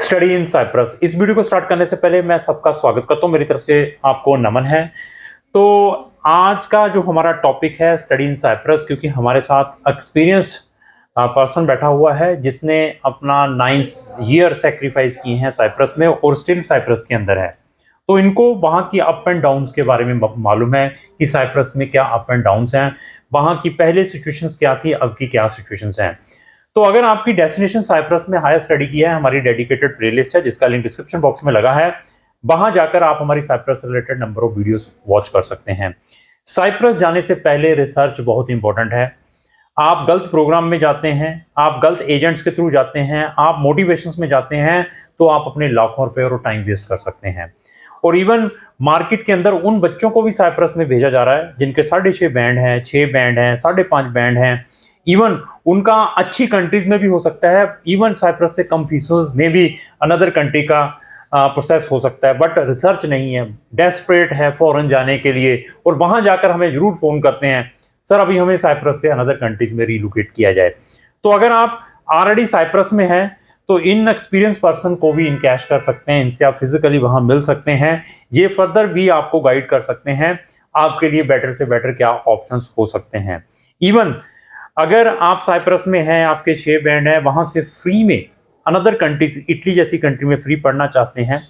Study in Cyprus. इस video को start करने से पहले मैं सबका स्वागत करता हूं, मेरी तरफ से आपको नमन है। तो आज का जो हमारा टॉपिक है स्टडी इन साइप्रस, क्योंकि हमारे साथ एक्सपीरियंस पर्सन बैठा हुआ है जिसने अपना 9 ईयर सेक्रीफाइस किए हैं साइप्रस में और स्टिल साइप्रस के अंदर है। तो इनको वहाँ की अप एंड डाउन्स के बारे में मालूम है कि साइप्रस में क्या अप एंड डाउन्स हैं, वहाँ की पहले सिचुएशंस क्या थी, अब की क्या सिचुएशंस हैं। तो अगर आपकी डेस्टिनेशन साइप्रस में हायर स्टडी की है, हमारी डेडिकेटेड प्लेलिस्ट है जिसका लिंक डिस्क्रिप्शन बॉक्स में लगा है, वहां जाकर आप हमारी साइप्रस से related number of videos watch कर सकते हैं। साइप्रस जाने से पहले रिसर्च बहुत इंपॉर्टेंट है। आप गलत प्रोग्राम में जाते हैं, आप गलत एजेंट्स के थ्रू जाते हैं, आप मोटिवेशंस में जाते हैं, तो आप अपने लाखों रुपए और टाइम वेस्ट कर सकते हैं। और इवन मार्केट के अंदर उन बच्चों को भी साइप्रस में भेजा जा रहा है जिनके 6.5 बैंड हैं, 6 बैंड हैं, 5.5 बैंड हैं। इवन उनका अच्छी कंट्रीज में भी हो सकता है, इवन साइप्रस से कम फीसों में भी अनदर कंट्री का प्रोसेस हो सकता है, बट रिसर्च नहीं है, डेस्परेट है फॉरेन जाने के लिए और वहां जाकर हमें जरूर फोन करते हैं, सर अभी हमें साइप्रस से अनदर कंट्रीज में रिलोकेट किया जाए। तो अगर आप ऑलरेडी साइप्रस में हैं तो इन एक्सपीरियंस पर्सन को भी इनकैश कर सकते हैं, इनसे आप फिजिकली वहां मिल सकते हैं, ये फर्दर भी आपको गाइड कर सकते हैं आपके लिए बेटर से बेटर क्या ऑप्शंस हो सकते हैं। इवन अगर आप साइप्रस में हैं, आपके 6 बैंड हैं, वहां से फ्री में अनदर कंट्रीज, इटली जैसी कंट्री में फ्री पढ़ना चाहते हैं,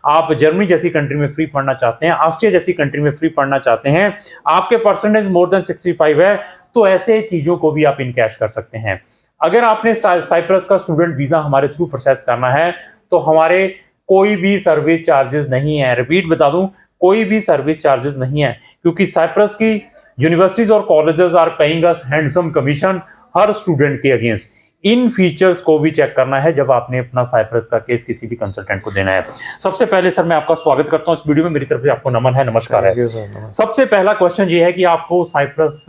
आप जर्मनी जैसी कंट्री में फ्री पढ़ना चाहते हैं, ऑस्ट्रिया जैसी कंट्री में फ्री पढ़ना चाहते हैं, आपके परसेंटेज मोर देन 65 है, तो ऐसे चीजों को भी आप इनकैश कर सकते हैं। अगर आपने साइप्रस का स्टूडेंट वीजा हमारे थ्रू प्रोसेस करना है तो हमारे कोई भी सर्विस चार्जेस नहीं है। रिपीट बता दूं, कोई भी सर्विस चार्जेस नहीं है, क्योंकि साइप्रस की यूनिवर्सिटीज और colleges are paying us handsome commission हर स्टूडेंट के अगेंस्ट। इन फीचर्स को भी चेक करना है जब आपने अपना साइप्रस का केस किसी भी कंसल्टेंट को देना है। सबसे पहले सर मैं आपका स्वागत करता हूं इस वीडियो में, मेरी तरफ से आपको नमन है, नमस्कार है। सबसे पहला क्वेश्चन ये है कि आपको साइप्रस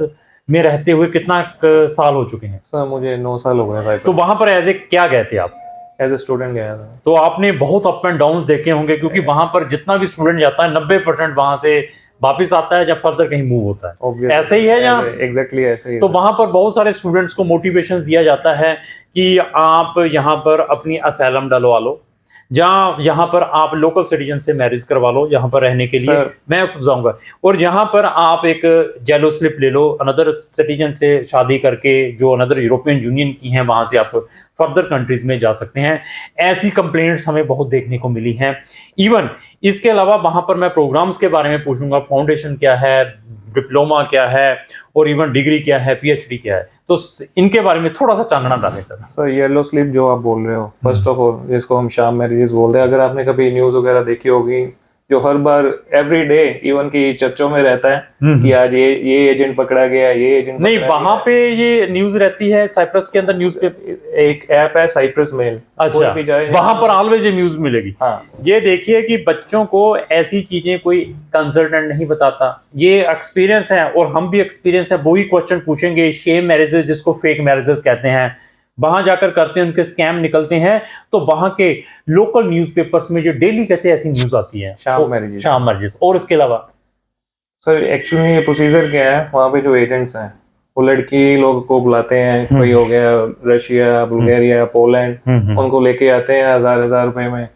में रहते हुए कितना साल हो चुके हैं? सर मुझे 9 साल हो गए। तो वहां पर एज ए क्या गए थे आप? एज ए स्टूडेंट गया था। तो आपने बहुत अप एंड डाउन देखे होंगे, क्योंकि वहां पर जितना भी स्टूडेंट जाता है 90% वहां से वापिस आता है जब फर्दर कहीं मूव होता है। Obviously, ऐसे ही है यहाँ? एग्जैक्टली ऐसे ही। तो वहां पर बहुत सारे स्टूडेंट्स को मोटिवेशन दिया जाता है कि आप यहाँ पर अपनी असाइलम डलवा लो, जहाँ यहाँ पर आप लोकल सिटीजन से मैरिज करवा लो यहाँ पर रहने के लिए, मैं जाऊंगा, और जहाँ पर आप एक जेलो स्लिप ले लो अनदर सिटीजन से शादी करके जो अनदर यूरोपियन यूनियन की हैं, वहां से आप फर्दर कंट्रीज में जा सकते हैं। ऐसी कंप्लेंट्स हमें बहुत देखने को मिली हैं। इवन इसके अलावा वहां पर मैं प्रोग्राम्स के बारे में पूछूंगा, फाउंडेशन क्या है, डिप्लोमा क्या है, और इवन डिग्री क्या है, PhD क्या है, तो इनके बारे में थोड़ा सा चानना डालें सर। सर येलो स्लिप जो आप बोल रहे हो, फर्स्ट ऑफ ऑल जिसको हम शाम मैरिजेस बोलते हैं, अगर आपने कभी न्यूज वगैरह देखी होगी, जो हर बार एवरी डे इवन की चर्चों में रहता है कि आज ये एजेंट पकड़ा गया, ये एजेंट नहीं, वहां पे ये न्यूज रहती है साइप्रस के अंदर, न्यूज पे एक ऐप है साइप्रस मेल। अच्छा, वहां पर ऑलवेज ये न्यूज मिलेगी। हाँ, ये देखिए कि बच्चों को ऐसी चीजें कोई कंसल्टेंट नहीं बताता, ये एक्सपीरियंस है और हम भी एक्सपीरियंस है। वही क्वेश्चन पूछेंगे, शेम मैरिजेस जिसको फेक मैरिजेस कहते हैं, वहां जाकर करते हैं, उनके स्कैम निकलते हैं, तो वहां के लोकल न्यूज़पेपर्स में जो डेली कहते हैं ऐसी न्यूज आती है, शाम मैरिजेस। और इसके अलावा सर एक्चुअली ये प्रोसीजर क्या है, वहाँ पे जो एजेंट्स हैं वो लड़की लोग को बुलाते हैं, कोई हो गया रशिया, बुल्गारिया, पोलैंड, उनको लेके आते हैं 1000 रुपए में,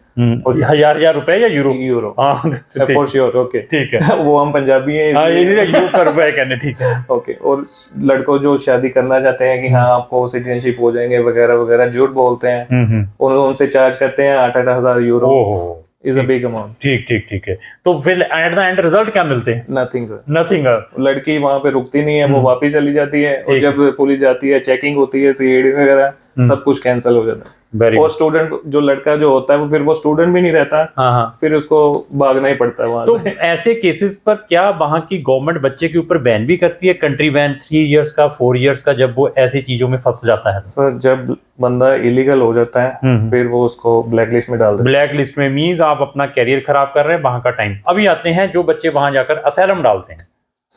और 1000 रुपए या यूरो? For sure. ओके ठीक है। वो हम पंजाबी हैं, कहने ठीक है। ओके। और लड़कों जो शादी करना चाहते हैं कि हाँ आपको सिटीजनशिप हो जाएंगे वगैरह वगैरह, झूठ बोलते हैं, उनसे चार्ज करते हैं 8,000 euro. Is a big amount. ठीक है। तो फिर एट द एंड रिजल्ट क्या मिलते हैं? Nothing sir, nothing. लड़की वहां पे रुकती नहीं है, वो वापस चली जाती है, और जब पुलिस जाती है, चेकिंग होती है, CID वगैरह, सब कुछ कैंसिल हो जाता है। और स्टूडेंट जो लड़का जो होता है वो फिर वो स्टूडेंट भी नहीं रहता। हाँ। फिर उसको भागना ही पड़ता है वहां। तो ऐसे केसेस पर क्या वहां की गवर्नमेंट बच्चे के ऊपर बैन भी करती है, कंट्री बैन 3 इयर्स का, 4 इयर्स का, जब वो ऐसी चीजों में फंस जाता है? सर जब बंदा इलीगल हो जाता है फिर वो उसको ब्लैक लिस्ट में डाल देते हैं। ब्लैक लिस्ट में मीन्स आप अपना कैरियर खराब कर रहे हैं, वहां का टाइम। अभी आते हैं जो बच्चे वहां जाकर असाइलम डालते हैं।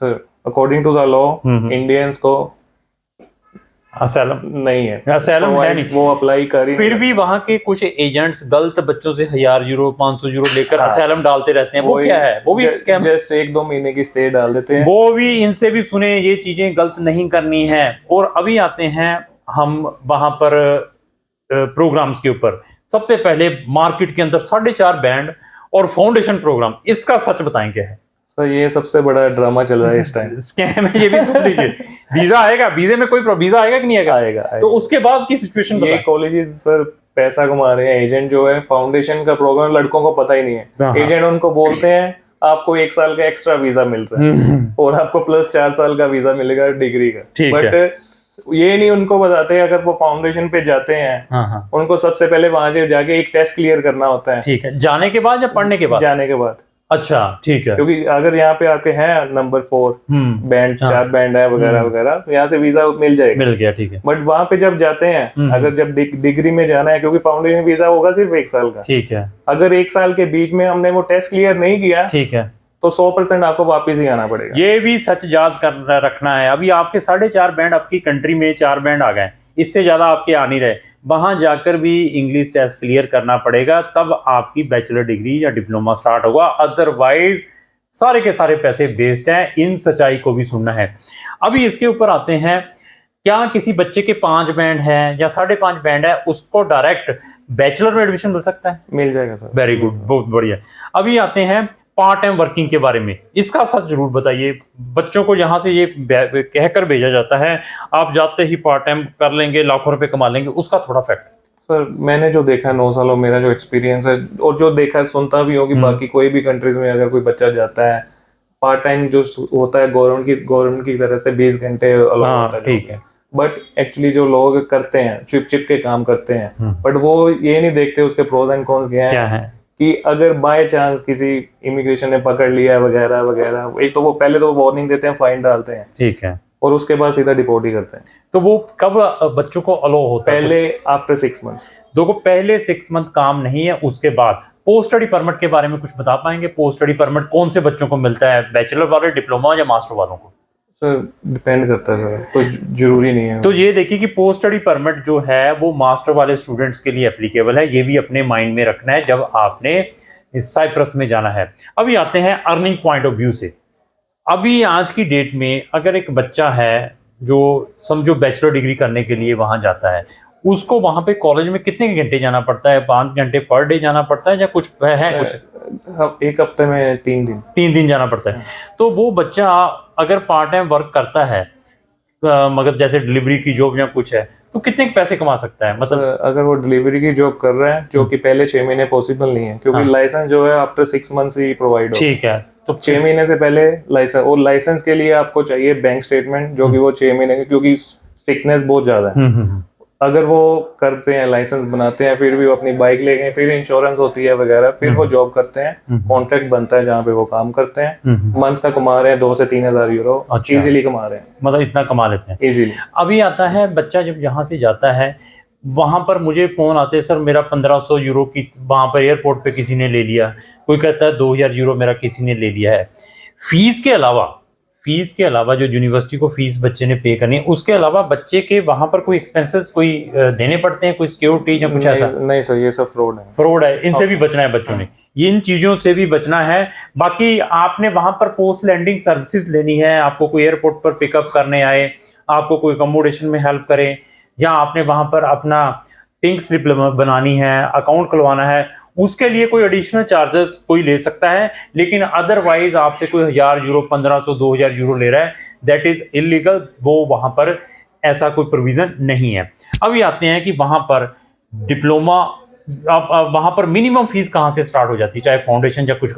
Sir according to the law Indians को असाइलम नहीं है, असाइलम है नहीं, वो अप्लाई कर। फिर भी वहां के कुछ एजेंट्स गलत बच्चों से 1000 यूरो 500 यूरो लेकर असाइलम डालते रहते हैं। वो क्या है? वो भी स्कैम। जस्ट 1-2 महीने की स्टे डाल देते हैं। वो भी इनसे भी सुने, ये चीजें गलत नहीं करनी है। और अभी आते हैं हम वहां पर प्रोग्राम्स के ऊपर। सबसे पहले मार्केट के अंदर 4.5 बैंड और फाउंडेशन प्रोग्राम, इसका सच बताएं क्या है? सर ये सबसे बड़ा ड्रामा चल रहा है इस टाइम। स्कैम है, ये भी सुन लीजिए। वीजा आएगा, वीजे में कोई वीजा आएगा कि नहीं आएगा? आएगा। तो उसके बाद की सिचुएशन ये कॉलेजेस सर पैसा कमा रहे हैं। एजेंट जो है फाउंडेशन का प्रोग्राम लड़कों को पता ही नहीं है। एजेंट उनको बोलते हैं आपको 1 साल का एक्स्ट्रा वीजा मिल रहा है और आपको प्लस 4 साल का वीजा मिलेगा डिग्री का। बट ये नहीं उनको बताते अगर वो फाउंडेशन पे जाते हैं, उनको सबसे पहले वहां से जाके एक टेस्ट क्लियर करना होता है। ठीक है, जाने के बाद या पढ़ने के बाद? जाने के बाद। अच्छा ठीक है, क्योंकि अगर यहाँ पे आपके हैं नंबर 4 बैंड, 4 बैंड है वगैरह वगैरह, यहाँ से वीजा मिल जाएगा। मिल गया, ठीक है। बट वहां पे जब जाते हैं, अगर जब डिग्री में जाना है, क्योंकि फाउंडेशन वीजा होगा सिर्फ 1 साल का, ठीक है। अगर 1 साल के बीच में हमने वो टेस्ट क्लियर नहीं किया, ठीक है, तो 100% आपको वापस ही आना पड़ेगा। ये भी सच याद कर रखना है। अभी आपके 4.5 बैंड आपकी कंट्री में 4 बैंड आ गए, इससे ज्यादा आपके आ नहीं रहे, वहां जाकर भी इंग्लिश टेस्ट क्लियर करना पड़ेगा, तब आपकी बैचलर डिग्री या डिप्लोमा स्टार्ट होगा। अदरवाइज सारे के सारे पैसे वेस्ट हैं। इन सच्चाई को भी सुनना है। अभी इसके ऊपर आते हैं, क्या किसी बच्चे के 5 बैंड है या 5.5 बैंड है, उसको डायरेक्ट बैचलर में एडमिशन मिल सकता है? मिल जाएगा सर। वेरी गुड, बहुत बढ़िया। अभी आते हैं पार्ट टाइम वर्किंग के बारे में, इसका सच जरूर बताइए। बच्चों को यहाँ से ये कहकर भेजा जाता है आप जाते ही पार्ट टाइम कर लेंगे, लाखों रुपए कमा लेंगे, उसका थोड़ा फैक्ट। सर मैंने जो देखा है 9 सालों, मेरा जो एक्सपीरियंस है और जो देखा है, सुनता भी हूँ कि बाकी कोई भी कंट्रीज में अगर कोई बच्चा जाता है पार्ट टाइम जो होता है गवर्नमेंट की तरफ से 20 घंटे अलॉट होता है, ठीक है। बट एक्चुअली जो लोग करते हैं चिप के काम करते हैं, बट वो ये नहीं देखते उसके प्रोज एंड कॉन्स क्या है कि अगर बाय चांस किसी इमिग्रेशन ने पकड़ लिया वगैरह वगैरह, एक तो वो पहले तो वार्निंग देते हैं, फाइन डालते हैं, ठीक है, और उसके बाद सीधा डिपोर्ट ही करते हैं। तो वो कब बच्चों को अलो होता है? पहले आफ्टर 6 मंथ्स। देखो पहले 6 मंथ काम नहीं है, उसके बाद पोस्ट स्टडी परमिट के बारे में कुछ बता पाएंगे? पोस्ट स्टडी परमिट कौन से बच्चों को मिलता है, बैचलर वाले, डिप्लोमा या मास्टर वालों को? सर डिपेंड करता है सर, कोई जरूरी नहीं है। तो ये देखिए कि पोस्ट स्टडी परमिट जो है वो मास्टर वाले स्टूडेंट्स के लिए एप्लीकेबल है, ये भी अपने माइंड में रखना है जब आपने साइप्रस में जाना है। अभी आते हैं अर्निंग पॉइंट ऑफ व्यू से। अभी आज की डेट में अगर एक बच्चा है जो समझो बैचलर डिग्री करने के लिए वहां जाता है, उसको वहां पे कॉलेज में कितने घंटे जाना पड़ता है? 5 घंटे पर डे जाना पड़ता है या कुछ है? कुछ 1 हफ्ते में 3 दिन 3 दिन जाना पड़ता है। तो वो बच्चा अगर पार्ट टाइम वर्क करता है, मगर जैसे डिलीवरी की जॉब या कुछ है, तो कितने पैसे कमा सकता है? मतलब अगर वो डिलीवरी की जॉब कर रहा है, जो कि पहले 6 महीने पॉसिबल नहीं है, क्योंकि लाइसेंस जो है आफ्टर 6 मंथ्स ही प्रोवाइड होता है। ठीक है, तो 6 महीने से पहले लाइसेंस, और लाइसेंस के लिए आपको चाहिए बैंक स्टेटमेंट, जो कि वो 6 महीने की, क्योंकि स्ट्रिक्टनेस बहुत ज्यादा है। अगर वो करते हैं, लाइसेंस बनाते हैं, फिर भी वो अपनी बाइक ले गए, फिर इंश्योरेंस होती है वगैरह, फिर वो जॉब करते हैं, कॉन्ट्रैक्ट बनता है जहाँ पे वो काम करते हैं, मंथ का कमा रहे हैं 2 से 3 हज़ार यूरो। अच्छा, इजीली कमा रहे हैं, मतलब इतना कमा लेते हैं इजीली। अभी आता है बच्चा जब यहाँ से जाता है, वहां पर मुझे फोन आते हैं, सर मेरा 1500 यूरो की वहां पर एयरपोर्ट पे किसी ने ले लिया, कोई कहता है 2000 यूरो मेरा किसी ने ले लिया है। फीस के अलावा जो यूनिवर्सिटी को फीस बच्चे ने पे करनी है, उसके अलावा बच्चे के वहां पर कोई एक्सपेंसेस कोई देने पड़ते हैं, कोई सिक्योरिटी या कुछ ऐसा? नहीं सर, ये सब फ्रॉड है। इनसे भी बचना है बच्चों ने, इन चीजों से भी बचना है। बाकी आपने वहां पर पोस्ट लैंडिंग सर्विसेज लेनी है, आपको कोई एयरपोर्ट पर पिकअप करने आए, आपको कोई अकोमोडेशन में हेल्प करे, या आपने वहां पर अपना पिंक स्लिप बनानी है, अकाउंट खुलवाना है, उसके लिए कोई एडिशनल चार्जेस कोई ले सकता है। लेकिन अदरवाइज आपसे कोई 1000 यूरो, 1500, 2000 यूरो ले रहा है, दैट इज इलीगल। वो वहां पर ऐसा कोई प्रोविजन नहीं है। अभी आते हैं कि वहां पर डिप्लोमा, वहां पर मिनिमम फीस कहाँ से स्टार्ट हो जाती है, चाहे फाउंडेशन या कुछ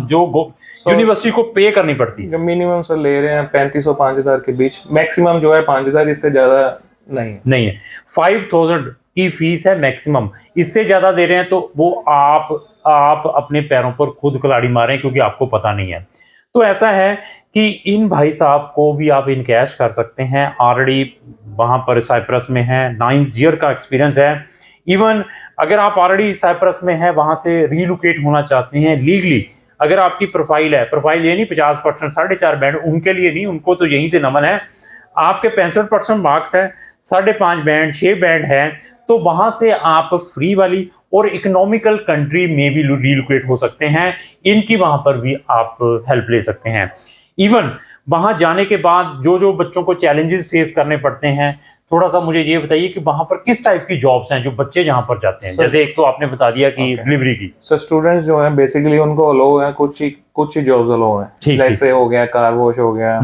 जो यूनिवर्सिटी को पे करनी पड़ती है? मिनिमम सर ले रहे हैं 3500 5000 के बीच, मैक्सिमम जो है 5000, इससे ज्यादा नहीं है। 5000 की फीस है मैक्सिमम, इससे ज्यादा दे रहे हैं तो वो आप अपने पैरों पर खुद कुल्हाड़ी मारें, क्योंकि आपको पता नहीं है। तो ऐसा है कि इन भाई साहब को भी आप इन कैश कर सकते हैं, ऑलरेडी वहां पर साइप्रस में है, 9 ईयर का एक्सपीरियंस है। इवन अगर आप ऑलरेडी साइप्रस में है, वहां से रीलोकेट होना चाहते हैं लीगली, अगर आपकी प्रोफाइल है, प्रोफाइल ये नहीं 50%, 4.5 बैंड उनके लिए नहीं, उनको तो यहीं से नमन है। आपके 65% मार्क्स है, 5.5 बैंड, 6 बैंड है, तो वहां से आप फ्री वाली और इकोनॉमिकल कंट्री में भी रीलोकेट हो सकते हैं। इनकी वहां पर भी आप हेल्प ले सकते हैं। इवन वहां जाने के बाद जो बच्चों को चैलेंजेस फेस करने पड़ते हैं, थोड़ा सा मुझे ये बताइए कि वहां पर किस टाइप की जॉब्स हैं जो बच्चे जहां पर जाते हैं। जैसे एक तो आपने बता दिया कि डिलीवरी की। सर स्टूडेंट्स जो हैं बेसिकली उनको अलो है, कुछ ही जॉब्स अलो हैं, जैसे हो गया कार वॉश हो गया,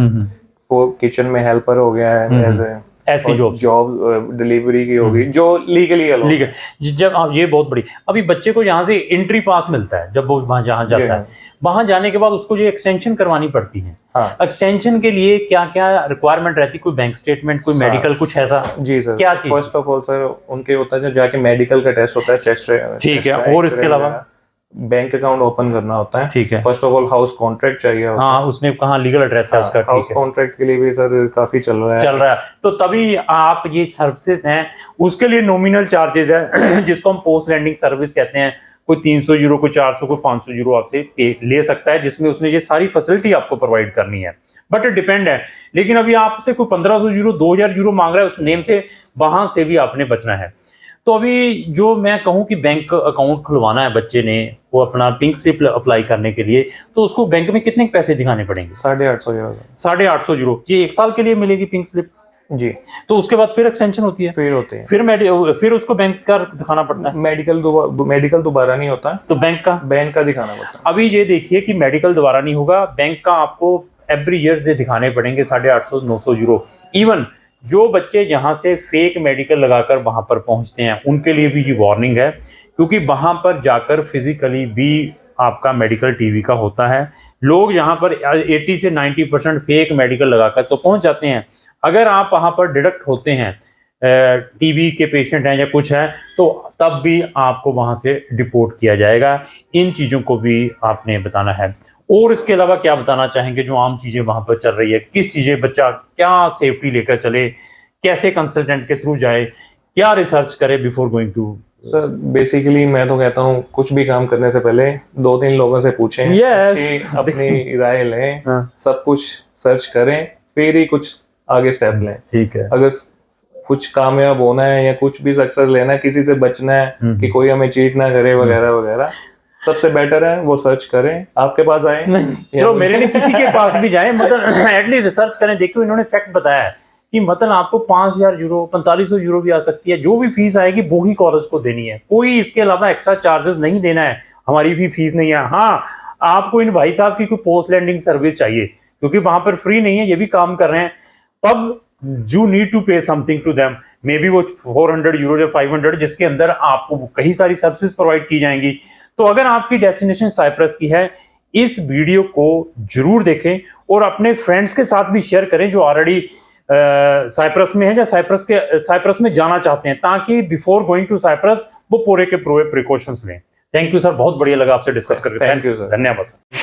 वो किचन में हेल्पर हो गया है, ऐसी जॉब डिलीवरी की होगी जो लीगली अलो। लीगल जब ये बहुत बड़ी, अभी बच्चे को यहाँ से एंट्री पास मिलता है जब वो वहां जहाँ जाता है, वहां जाने के बाद उसको जो एक्सटेंशन करवानी पड़ती है। हाँ। एक्सटेंशन के लिए क्या क्या रिक्वायरमेंट रहती है? कोई बैंक स्टेटमेंट, कोई मेडिकल, कुछ ऐसा? जी सर। क्या चीज? फर्स्ट ऑफ ऑल सर उनके होता है जाके मेडिकल का टेस्ट होता है, चेस्ट। ठीक है। और इसके अलावा बैंक अकाउंट ओपन करना होता है। ठीक है। First of all house contract चाहिए होता है। हाँ, उसने कहाँ लीगल एड्रेस है उसका? हाउस कॉन्ट्रैक्ट के लिए भी सर काफी चल रहा है। तो तभी आप ये सर्विसेज हैं, उसके लिए नॉमिनल चार्जेस है जिसको हम पोस्ट लैंडिंग सर्विस कहते हैं। कोई 300 यूरो, कोई 400, कोई 500 यूरो आपसे ले सकता है, जिसमें उसने ये सारी फैसिलिटी आपको प्रोवाइड करनी है। बट डिपेंड है। लेकिन अभी आपसे कोई 1500 यूरो, 2000 यूरो मांग रहा है उस नेम से, वहां से भी आपने बचना है। तो अभी जो मैं कहूँ कि बैंक अकाउंट खुलवाना है बच्चे ने, वो अपना पिंक स्लिप अप्लाई करने के लिए, तो उसको बैंक में कितने पैसे दिखाने पड़ेंगे? 850 यूरो। 850 यूरो। ये 1 साल के लिए मिलेगी पिंक स्लिप जी। तो उसके बाद फिर एक्सटेंशन होती है? फिर होती है। फिर उसको बैंक का दिखाना पड़ता है। मेडिकल दोबारा नहीं होता, तो बैंक का दिखाना पड़ता है। अभी ये देखिए कि मेडिकल दोबारा नहीं होगा, बैंक का आपको एवरी ईयर से दिखाने पड़ेंगे 850-900 यूरो। इवन जो बच्चे जहां से फेक मेडिकल लगाकर वहां पर पहुंचते हैं उनके लिए भी ये वार्निंग है, क्योंकि वहां पर जाकर फिजिकली भी आपका मेडिकल टीवी का होता है। लोग यहाँ पर 80 से 90% फेक मेडिकल लगाकर तो पहुंच जाते हैं। अगर आप वहां पर डिडक्ट होते हैं, टीबी के पेशेंट हैं या कुछ है, तो तब भी आपको वहां से डिपोर्ट किया जाएगा। इन चीज़ों को भी आपने बताना है। और इसके अलावा क्या बताना चाहेंगे जो आम चीज़ें वहां पर चल रही है? किस चीज़ें बच्चा क्या सेफ्टी लेकर चले, कैसे कंसल्टेंट के थ्रू जाए, क्या रिसर्च करे before going to? Sir basically मैं तो कहता हूँ कुछ भी काम करने से पहले 2-3 लोगों से पूछें, अपनी राय लें, सब कुछ सर्च करें, फिर ही कुछ आगे स्टेप लें। ठीक है। अगर कुछ कामयाब होना है या कुछ भी सक्सेस लेना है, किसी से बचना है कि कोई हमें चीट ना करे वगैरह वगैरह, सबसे बेटर है वो सर्च करें, आपके पास आए। चलो मेरे नहीं, किसी के पास भी जाए, मतलब एटलीस्ट रिसर्च करें। देखिए इन्होंने फैक्ट बताया है कि मतलब आपको 5000 यूरो, 4500 यूरो भी आ सकती है। जो भी फीस आएगी वो ही कॉलेज को देनी है, कोई इसके अलावा एक्स्ट्रा चार्जेस नहीं देना है। हमारी भी फीस नहीं है। हाँ, आपको इन भाई साहब की कोई पोस्ट लैंडिंग सर्विस चाहिए, क्योंकि वहां पर फ्री नहीं है, ये भी काम कर रहे हैं, तब you need to pay something to them. Maybe वो 400 यूरो या 500, जिसके अंदर आपको कई सारी सर्विसेज प्रोवाइड की जाएंगी। तो अगर आपकी डेस्टिनेशन साइप्रस की है, इस वीडियो को जरूर देखें और अपने फ्रेंड्स के साथ भी शेयर करें जो ऑलरेडी साइप्रस में है या साइप्रस में जाना चाहते हैं, ताकि बिफोर गोइंग टू साइप्रस वो पूरे के पूरे प्रिकॉशंस लें। थैंक यू सर, बहुत बढ़िया लगा आपसे डिस्कस करके। Thank you sir. धन्यवाद सर।